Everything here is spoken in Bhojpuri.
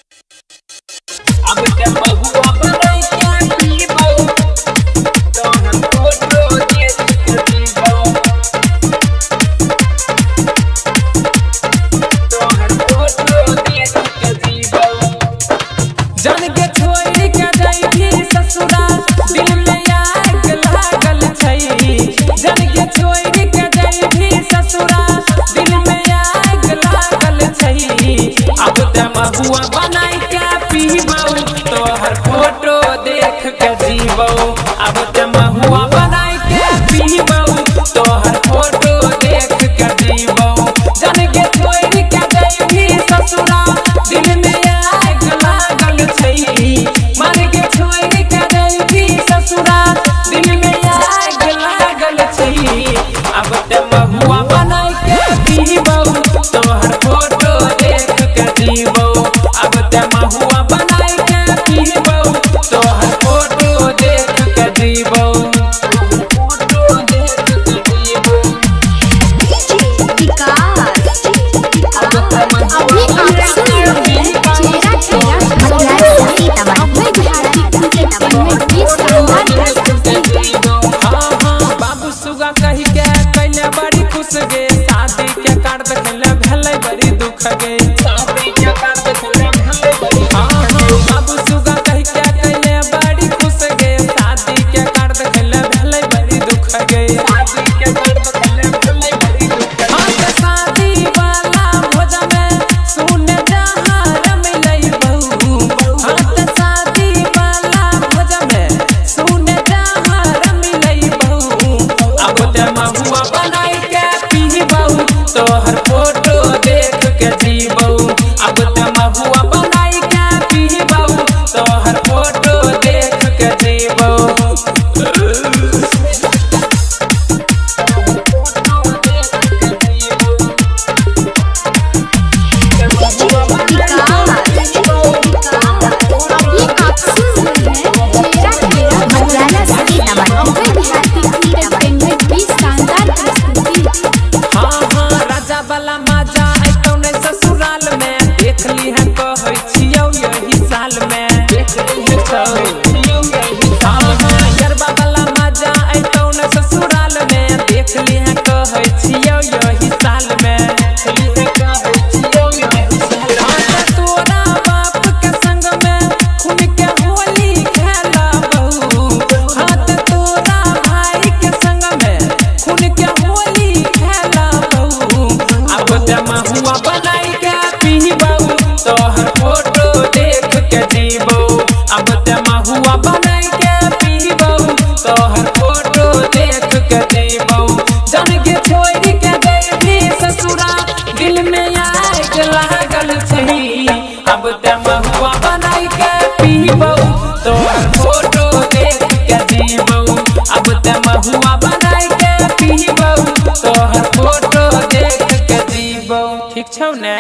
अब ते बहुआ बनाई के पीबो तोहर फोटो देख के जीबो तोहर फोटो देख के जीबो जन के छोड़ के जाई ससुरा दिल में आग लागल छै जन के छोड़ के जाई ससुरा दिल में आग लागल छै अब ते महुआ बनाई के पीबो तोहर फोटो देख के जीबो अब ते महुआ बनाई के पीबो तोहर फोटो देख के जीबो जन के छोड़ के जाई ससुरा दिल में आग लागल छै मन के छोड़ के जाई ससुरा दिल में आग लागल छै अब ते महुआ बनाई के पीबो तोहर फोटो देख के जीबो अब ते महुआ बनाई के पीबो तोहर फोटो देख के जीबो फोटो देख के जीबो अब ते महुआ बाबू सुगा कही के कैले बड़ी खुश गे शादी के कार्ड देखले भेलै बड़ी दुख गे शादी के कार्ड देखले भेलै बड़ी बाबू सुगा कही के कैले बड़ी खुश गे शादी के कार्ड देखले भेलै बड़ी दुख गे शादी के कार्ड देखले भेलै बड़ी दुख शादी वाला भोज में सुन जहार मिलै बहू शादी वाला भोज में सुन जहार मिलै बहू अब ते महुआ बनाई के पीबो तोहर फोटो देख के जीबो अब ते महुआ बनाई के पीबो तोहर फोटो देख के जीबो राजा वाला मजा ऐतौ ने ससुराल में देख ली है कहै छियौ यही साल में देख ली है गरबा वाला मजा ऐतौ ने ससुराल में देख ली है कहै छियौ यही साल में तोरा बाप के संग में खून के होली खेला बहू हाथ तोरा भाई के संग में खून के होली खेला बहू अब ते महुआ बनाई के पीबो तोहर फोटो देख के जीबो अब ते महुआ बनाई के पीबो तोहर फोटो देख के जीबो जन के छोड़ के गई ससुरा दिल में आग लागल छै अब ते महुआ बनाई के पीबो तोहर फोटो देख के जीबो अब ते महुआ बनाई के पीबो तोहर फोटो देख के जीबो ठीक छौ ने।